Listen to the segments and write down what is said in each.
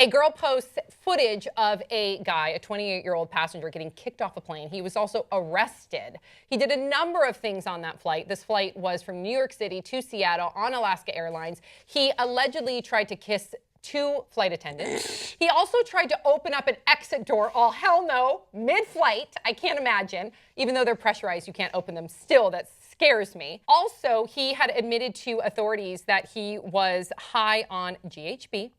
A girl posts footage of a guy, a 28-year-old passenger, getting kicked off a plane. He was also arrested. He did a number of things on that flight. This flight was from New York City to Seattle on Alaska Airlines. He allegedly tried to kiss 2 flight attendants. He also tried to open up an exit door. All hell no, mid-flight. I can't imagine. Even though they're pressurized, you can't open them. Still, that scares me. Also, he had admitted to authorities that he was high on GHB,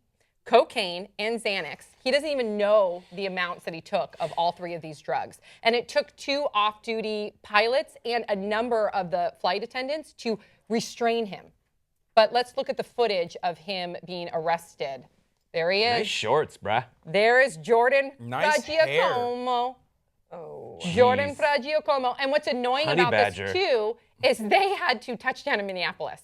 cocaine, and Xanax. He doesn't even know the amounts that he took of all 3 of these drugs. And it took 2 off-duty pilots and a number of the flight attendants to restrain him. But let's look at the footage of him being arrested. There he is. Nice shorts, bruh. There is Jordan Fragiacomo. Oh, Jordan Fragiacomo. And what's annoying about this, too, is they had to touch down in Minneapolis.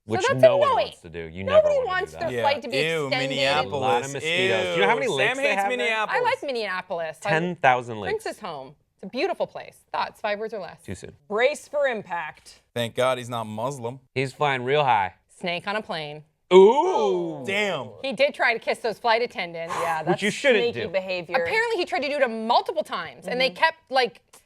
Which so that's no annoying. one wants to do. Nobody never wants to do that. their flight to be extended. Minneapolis. A lot of mosquitoes. Do you know how many lakes Sam they hates have there? Minneapolis. I like Minneapolis. 10,000 lakes. Prince's home. It's a beautiful place. Thoughts, 5 words or less? Too soon. Brace for impact. Thank God he's not Muslim. He's flying real high. Snake on a plane. Ooh. Damn. He did try to kiss those flight attendants. Yeah, that's Which you shouldn't sneaky do. behavior. Apparently he tried to do it multiple times, and they kept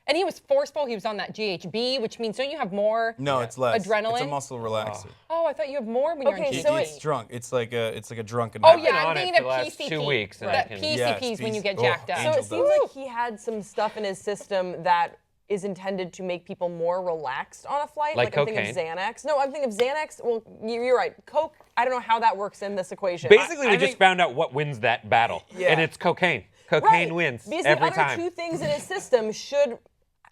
and he was forceful. He was on that GHB, which means don't you have more No, it's less. adrenaline? It's a muscle relaxer. Oh, I thought you have more when you're on Okay, GHB. so It's drunk. It's like a drunken. Oh habit. yeah, I'm on it thinking for of the last PCP. 2 weeks, and I That can- PCPs Yes, when you get oh, jacked up. So angel it seems like he had some stuff in his system that is intended to make people more relaxed on a flight. Like I'm thinking of Xanax. No, I'm thinking of Xanax. Well, you're right. Coke, I don't know how that works in this equation. Basically, I we just think- found out what wins that battle. Yeah. And it's cocaine. Cocaine Right, wins because every the other time. 2 things in his system should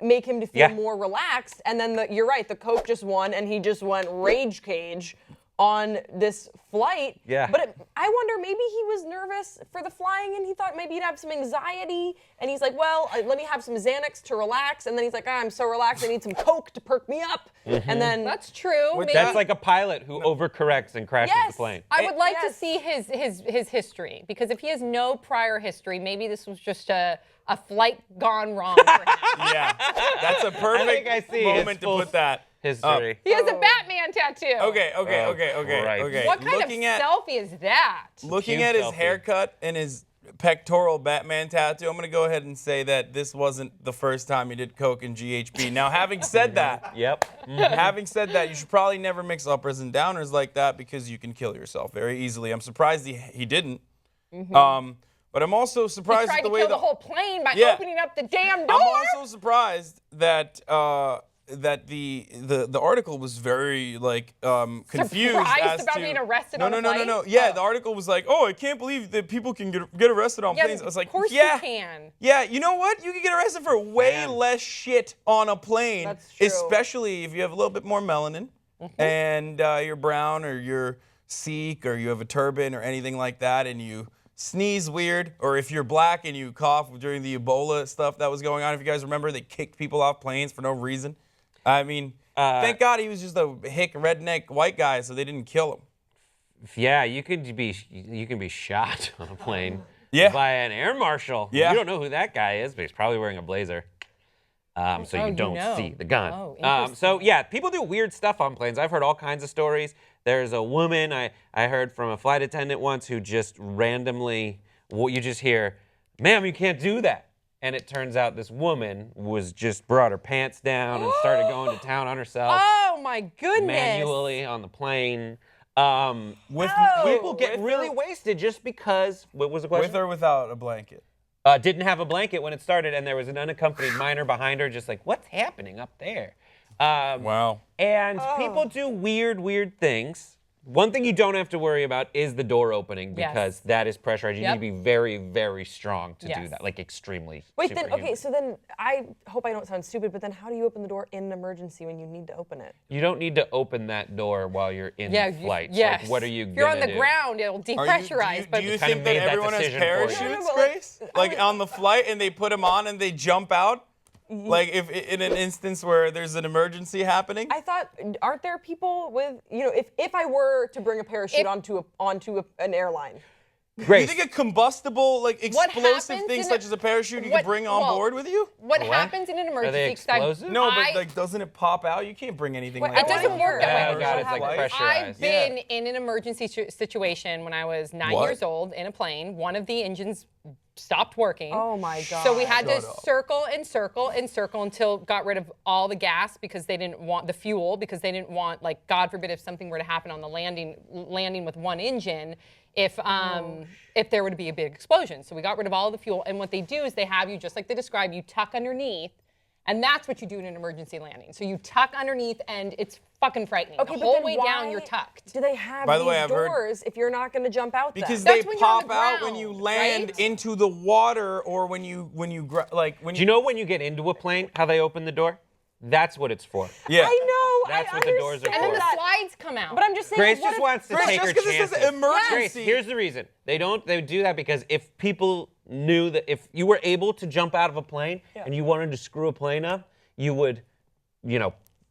make him to feel Yeah. more relaxed. And then you're right, the Coke just won, and he just went rage cage on this flight. Yeah. But I wonder, maybe he was nervous for the flying, and he thought maybe he'd have some anxiety. And he's like, well, let me have some Xanax to relax. And then he's like, I'm so relaxed, I need some Coke to perk me up. And then That's true. With Maybe. That's like a pilot who overcorrects and crashes Yes. the plane. I would like to Yes. see his history, because if he has no prior history, maybe this was just a flight gone wrong for him. Yeah, that's a perfect I see his moment to full put that. History. He has a Batman tattoo. Okay. Christ. What kind looking of at selfie is that? looking Cute at his selfie. haircut and his pectoral Batman tattoo, I'm gonna go ahead and say that this wasn't the first time he did coke and GHB. Now, having said that, Yep. having said that, you should probably never mix uppers and downers like that because you can kill yourself very easily. I'm surprised he didn't. But I'm also He surprised tried at the to way kill the whole plane by Yeah. opening up the damn door. I'm also surprised that that the article was very confused Surprised as about to, being arrested no, on a no, no, flight? no, no. Yeah, Oh. the article was like, oh, I can't believe that people can get arrested on Yeah, planes. I was like, of course yeah, you can. yeah. You know what? You can get arrested for way Man. less shit on a plane, That's true. especially if you have a little bit more melanin and you're brown or you're Sikh or you have a turban or anything like that, and you sneeze weird, or if you're black and you cough during the Ebola stuff that was going on. If you guys remember, they kicked people off planes for no reason. I mean, thank God he was just a hick redneck white guy, so they didn't kill him. Yeah, you can be shot on a plane Yeah. by an air marshal. Yeah. You don't know who that guy is, but he's probably wearing a blazer. So Oh, you you don't know. see the gun. Oh, interesting. So yeah, people do weird stuff on planes. I've heard all kinds of stories. There's a woman I heard from a flight attendant once who just randomly, you just hear, "Ma'am, you can't do that." And it turns out this woman was just brought her pants down and started going to town on herself Oh my goodness. manually on the plane. With People get with really or, wasted just because. What was the question? with or without a blanket. Didn't have a blanket when it started, and there was an unaccompanied minor behind her, just like, what's happening up there? Wow. And people do weird things. One thing you don't have to worry about is the door opening, because Yes. that is pressurized. You Yep. need to be very, very strong to do Yes. that, like extremely. wait, then superhuman. okay, so then I hope I don't sound stupid, but then how do you open the door in an emergency when you need to open it? You don't need to open that door while you're in Yeah, flight. yes. Like, what are you If you're on gonna the do? ground, it'll depressurize. Do you Kinda think that made that everyone has decision for you. parachutes, No, but, like, Grace? Like on the flight, and they put them on and they jump out? Like if in an instance where there's an emergency happening? I thought, aren't there people with, if I were to bring a parachute If- onto an airline, Grace. You think a combustible, like explosive happens thing in such a- as a parachute you what- can bring on well, board with you? What What? happens in an Are emergency? they 'cause I- explosive? No, I- but like, doesn't it pop out? You can't bring anything Wait, like it that. doesn't work that way. Oh, God, it's like Flight. pressurized. I've been in an emergency situation when I was 9 What? years old in a plane. One of the engines stopped working. Oh my God. So we had to Shut up. circle and circle and circle until got rid of all the gas because they didn't want the fuel, because they didn't want, like, God forbid if something were to happen on the landing with one engine, if there were to be a big explosion. So we got rid of all the fuel, and what they do is they have you, just like they describe, you tuck underneath, and that's what you do in an emergency landing. So you tuck underneath, and it's fucking frightening. Okay, The but whole then way why down, you're tucked. Do they have By the these way, I've heard- doors if you're not going to jump out Because them? they That's when you're on pop the out when you ground, land right? into the water, or when you Do you know when you get into a plane, how they open the door? That's what it's for. Yeah. I know. That's I what the doors are And for. then the understand that. slides come out. But I'm just saying. Grace what just if- wants to Grace, take her just 'cause this is chances. emergency. Grace, here's the reason. They do that because if people knew that if you were able to jump out of a plane and you wanted to screw a plane up, you would,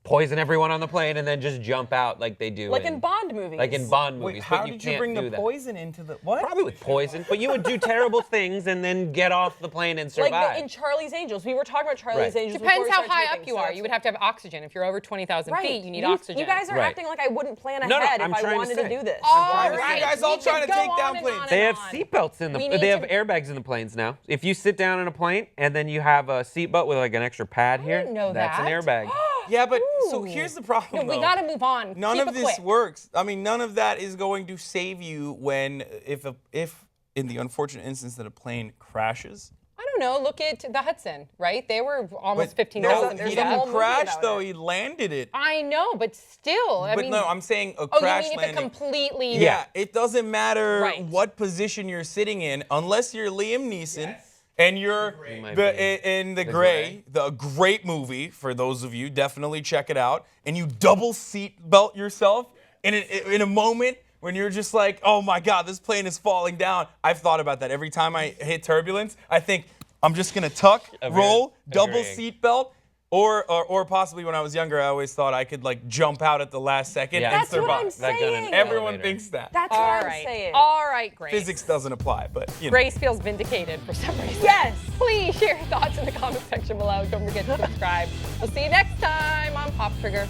poison everyone on the plane and then just jump out like they do. Like in Bond movies. Like in Bond Wait, movies. how but you did you can't bring do the that. poison into the what? Probably with poison, but you would do terrible things and then get off the plane and survive. Like in Charlie's Angels. We were talking about Charlie's Right. Angels. Depends before we how started high taping, up you so are. that's- You would have to have oxygen. If you're over 20,000 Right. feet, you need oxygen. You guys are Right. acting like I wouldn't plan No, ahead I'm if I trying to wanted to say. do this. All Why are you right. guys all We trying could to take go down on and planes? on They and have on. seatbelts in We the. need They have to- airbags in the planes now. If you sit down in a plane and then you have a seatbelt with like an extra pad here, didn't know that's an that. airbag. Yeah, but so Ooh. here's the problem. We though. got to move on. None Keep of it this quick. works. I mean, none of that is going to save you when if in the unfortunate instance that a plane crashes. I don't know. Look at the Hudson, right? They were almost No, 15,000 there's he feet a didn't whole up. movie crash about though. it. He landed it. I know, but still. I But mean, no, I'm saying a oh, crash you mean if it landing. completely? Yeah, it doesn't matter Right. what position you're sitting in, unless you're Liam Neeson and you're might in the Gray, the great movie for those of you. Definitely check it out. And you double seat belt yourself in a moment when you're just like, oh my God, this plane is falling down. I've thought about that every time I hit turbulence. I think I'm just gonna tuck, roll, double Agreeing. seat belt. Or possibly when I was younger, I always thought I could like jump out at the last second Yeah. and That's what survive. I'm That gun in saying. an Everyone elevator. thinks that. That's All what I'm right. saying. All right, Grace. Physics doesn't apply, but you know. Grace feels vindicated for some reason. Yes. Please share your thoughts in the comment section below. Don't forget to subscribe. We'll see you next time on Pop Trigger.